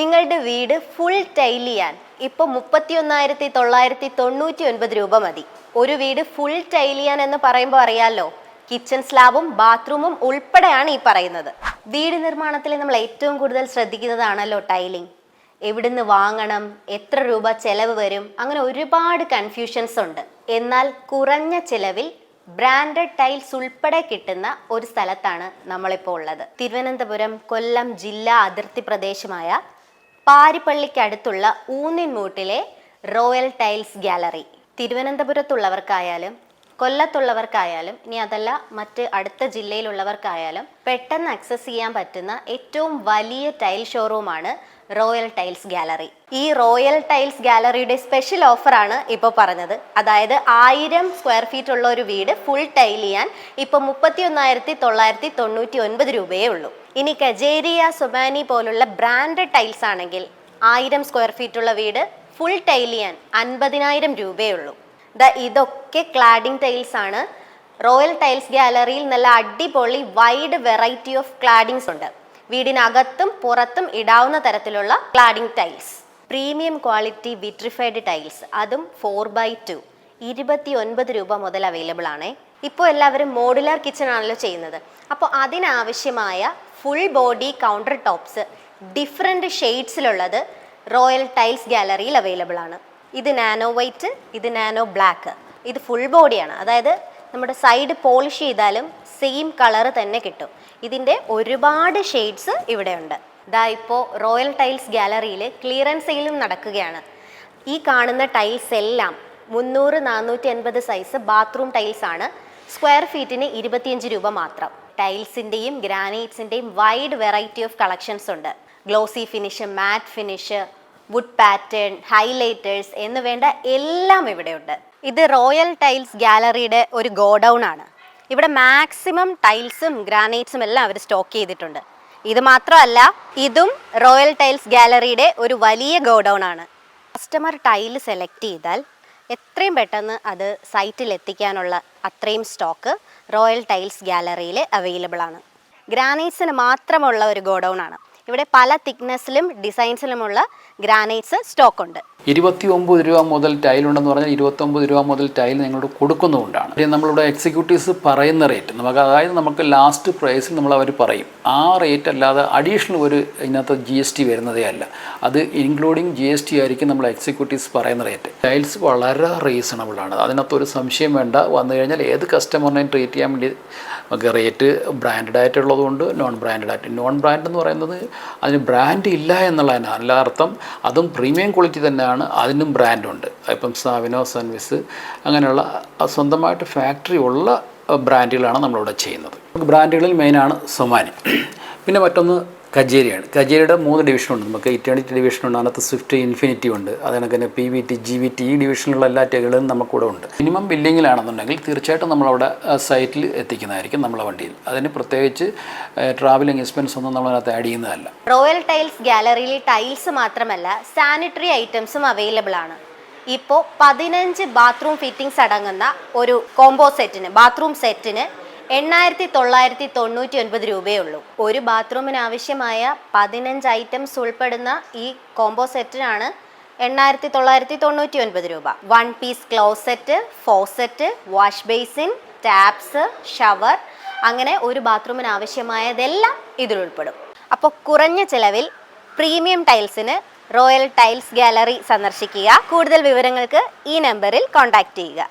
നിങ്ങളുടെ വീട് full tile ചെയ്യാൻ ഇപ്പോൾ 31,999 രൂപ മതി. ഒരു വീട് ഫുൾ ടൈൽ ചെയ്യാൻ എന്ന് പറയുമ്പോൾ അറിയാലോ, കിച്ചൺ സ്ലാബും ബാത്റൂമും ഉൾപ്പെടെയാണ് ഈ പറയുന്നത്. വീട് നിർമ്മാണത്തിൽ നമ്മൾ ഏറ്റവും കൂടുതൽ ശ്രദ്ധിക്കുന്നതാണല്ലോ ടൈലിംഗ്. എവിടുന്ന് വാങ്ങണം, എത്ര രൂപ ചെലവ് വരും, അങ്ങനെ ഒരുപാട് കൺഫ്യൂഷൻസ് ഉണ്ട്. എന്നാൽ കുറഞ്ഞ ചെലവിൽ ബ്രാൻഡഡ് ടൈൽസ് ഉൾപ്പെടെ കിട്ടുന്ന ഒരു സ്ഥലത്താണ് നമ്മളിപ്പോൾ ഉള്ളത്. തിരുവനന്തപുരം കൊല്ലം ജില്ലാ അതിർത്തി പ്രദേശമായ പാരിപ്പള്ളിക്കടുത്തുള്ള ഊന്നിൻമൂട്ടിലെ റോയൽ ടൈൽസ് ഗാലറി. തിരുവനന്തപുരത്തുള്ളവർക്കായാലും കൊല്ലത്തുള്ളവർക്കായാലും ഇനി അതല്ല മറ്റ് അടുത്ത ജില്ലയിലുള്ളവർക്കായാലും പെട്ടെന്ന് ആക്സസ് ചെയ്യാൻ പറ്റുന്ന ഏറ്റവും വലിയ ടൈൽ ഷോറൂമാണ് റോയൽ ടൈൽസ് ഗാലറി. ഈ റോയൽ ടൈൽസ് ഗാലറിയുടെ സ്പെഷ്യൽ ഓഫറാണ് ഇപ്പോൾ പറഞ്ഞത്. അതായത് 1000 സ്ക്വയർ ഫീറ്റ് ഉള്ള ഒരു വീട് ഫുൾ ടൈൽ ചെയ്യാൻ ഇപ്പോൾ 31,999 രൂപയേ ഉള്ളൂ. ഇനി കജേരിയ സൊമാനി പോലുള്ള ബ്രാൻഡഡ് ടൈൽസ് ആണെങ്കിൽ 1000 സ്ക്വയർ ഫീറ്റ് ഉള്ള വീട് ഫുൾ ടൈൽ ചെയ്യാൻ 50,000 രൂപയേ ഉള്ളൂ. ഇതൊക്കെ ക്ലാഡിംഗ് ടൈൽസ് ആണ്. റോയൽ ടൈൽസ് ഗാലറിയിൽ നല്ല അടിപൊളി വൈഡ് വെറൈറ്റി ഓഫ് ക്ലാഡിങ്സ് ഉണ്ട്. വീടിനകത്തും പുറത്തും ഇടാവുന്ന തരത്തിലുള്ള cladding tiles, premium quality vitrified tiles, അതും 4x2 29 രൂപ മുതൽ അവൈലബിൾ ആണ്. ഇപ്പോൾ എല്ലാവരും മോഡുലാർ കിച്ചൺ ആണല്ലോ ചെയ്യുന്നത്. അപ്പോൾ അതിനാവശ്യമായ full body counter tops different ഷെയ്ഡ്സിലുള്ളത് റോയൽ ടൈൽസ് ഗാലറിയിൽ അവൈലബിൾ ആണ്. ഇത് നാനോ വൈറ്റ്, ഇത് നാനോ ബ്ലാക്ക്, ഇത് ഫുൾ ബോഡിയാണ്. അതായത് നമ്മുടെ സൈഡ് പോളിഷ് ചെയ്താലും സെയിം കളർ തന്നെ കിട്ടും. ഇതിൻ്റെ ഒരുപാട് ഷെയ്ഡ്സ് ഇവിടെ ഉണ്ട്. ഇപ്പോൾ റോയൽ ടൈൽസ് ഗാലറിയിൽ ക്ലിയറൻസ് സെയിലും നടക്കുകയാണ്. ഈ കാണുന്ന ടൈൽസ് എല്ലാം 300-480 സൈസ് ബാത്റൂം ടൈൽസ് ആണ്. സ്ക്വയർ ഫീറ്റിന് 25 രൂപ മാത്രം. ടൈൽസിൻ്റെയും ഗ്രാനൈറ്റ്സിൻ്റെയും വൈഡ് വെറൈറ്റി ഓഫ് കളക്ഷൻസ് ഉണ്ട്. Glossy finish, matte finish, would pattern, highlighters എന്ന് വേണ്ട എല്ലാം ഇവിടെയുണ്ട്. ഇത് റോയൽ ടൈൽസ് ഗാലറിയുടെ ഒരു ഗോഡൗൺ ആണ്. ഇവിടെ മാക്സിമം ടൈൽസും ഗ്രാനൈറ്റ്സും എല്ലാം അവർ സ്റ്റോക്ക് ചെയ്തിട്ടുണ്ട്. ഇത് മാത്രമല്ല, ഇതും റോയൽ ടൈൽസ് ഗാലറിയുടെ ഒരു വലിയ ഗോഡൗൺ ആണ്. കസ്റ്റമർ ടൈൽ സെലക്ട് ചെയ്താൽ എത്രയും പെട്ടെന്ന് അത് സൈറ്റിൽ എത്തിക്കാനുള്ള അത്രയും സ്റ്റോക്ക് റോയൽ ടൈൽസ് ഗാലറിയിൽ അവൈലബിൾ ആണ്. ഗ്രാനൈറ്റ്സിന് മാത്രമുള്ള ഒരു ഗോഡൗൺ ആണ്. ഇവിടെ പല തിക്നെസ്സിലും ഡിസൈൻസിലുമുള്ള ഗ്രാനൈറ്റ്സ് സ്റ്റോക്ക് ഉണ്ട്. 29 രൂപ മുതൽ ടൈൽ ഉണ്ടെന്ന് പറഞ്ഞാൽ 29 രൂപ മുതൽ ടൈൽ നിങ്ങളോട് കൊടുക്കുന്നുകൊണ്ടാണ്. നമ്മളിവിടെ എക്സിക്യൂട്ടീവ്സ് പറയുന്ന റേറ്റ് അതായത് നമുക്ക് ലാസ്റ്റ് പ്രൈസിൽ നമ്മൾ അവർ പറയും. ആ റേറ്റ് അല്ലാതെ അഡീഷണൽ ഒരു ഇതിനകത്ത് GST വരുന്നതേ അല്ല. അത് ഇൻക്ലൂഡിങ് GST ആയിരിക്കും നമ്മൾ എക്സിക്യൂട്ടീവ്സ് പറയുന്ന റേറ്റ്. ടൈൽസ് വളരെ റീസണബിൾ ആണ്, അതിനകത്ത് ഒരു സംശയം വേണ്ട. വന്നു കഴിഞ്ഞാൽ ഏത് കസ്റ്റമറിനെയും ട്രീറ്റ് ചെയ്യാൻ വേണ്ടി നമുക്ക് റേറ്റ് ബ്രാൻഡഡ് ആയിട്ടുള്ളതുകൊണ്ട് നോൺ ബ്രാൻഡഡ് ആയിട്ട്. നോൺ ബ്രാൻഡ് എന്ന് പറയുന്നത് അതിന് ബ്രാൻഡ് ഇല്ല എന്നുള്ളതിന് അല്ല അർത്ഥം. അതും പ്രീമിയം ക്വാളിറ്റി തന്നെയാണ്, അതിനും ബ്രാൻഡുണ്ട്. ഇപ്പം സാവിനോ, സൺവിസ് അങ്ങനെയുള്ള സ്വന്തമായിട്ട് ഫാക്ടറി ഉള്ള ബ്രാൻഡുകളാണ് നമ്മളിവിടെ ചെയ്യുന്നത്. ബ്രാൻഡുകളിൽ മെയിനാണ് സൊമാനി, പിന്നെ മറ്റൊന്ന് കജേരിയാണ്. കജേരിയുടെ 3 ഡിവിഷനുണ്ട്. നമുക്ക് ഇറ്റേണിറ്റി ഡിവിഷനുണ്ട്, അതിനകത്ത് സ്വിഫ്റ്റ്, ഇൻഫിനിറ്റി ഉണ്ട്. അതിനൊക്കെ തന്നെ PVT, GVT ഈ ഡിവിഷനിലുള്ള എല്ലാ ടൈലുകളും നമുക്കിവിടെ ഉണ്ട്. മിനിമം ബില്ലിങ്ങിലാണെന്നുണ്ടെങ്കിൽ തീർച്ചയായിട്ടും നമ്മളവിടെ സൈറ്റിൽ എത്തിക്കുന്നതായിരിക്കും നമ്മളെ വണ്ടിയിൽ. അതിന് പ്രത്യേകിച്ച് ട്രാവലിംഗ് എക്സ്പെൻസ് ഒന്നും നമ്മളതിനകത്ത് ആഡ് ചെയ്യുന്നതല്ല. റോയൽ ടൈൽസ് ഗാലറിയിൽ ടൈൽസ് മാത്രമല്ല സാനിറ്ററി ഐറ്റംസും അവൈലബിൾ ആണ്. ഇപ്പോൾ 15 ബാത്റൂം ഫിറ്റിംഗ്സ് അടങ്ങുന്ന ഒരു കോംബോ സെറ്റിന്, ബാത്റൂം സെറ്റിന് 8,999 രൂപയേ ഉള്ളൂ. ഒരു ബാത്റൂമിന് ആവശ്യമായ 15 ഐറ്റംസ് ഉൾപ്പെടുന്ന ഈ കോംബോ സെറ്റിനാണ് 8,999 രൂപ. 1 piece closet, faucet, wash basin, taps, shower, അങ്ങനെ ഒരു ബാത്റൂമിന് ആവശ്യമായതെല്ലാം ഇതിൽ ഉൾപ്പെടും. അപ്പോൾ കുറഞ്ഞ ചിലവിൽ പ്രീമിയം ടൈൽസിന് റോയൽ ടൈൽസ് ഗാലറി സന്ദർശിക്കുക. കൂടുതൽ വിവരങ്ങൾക്ക് ഈ നമ്പറിൽ കോൺടാക്റ്റ് ചെയ്യുക.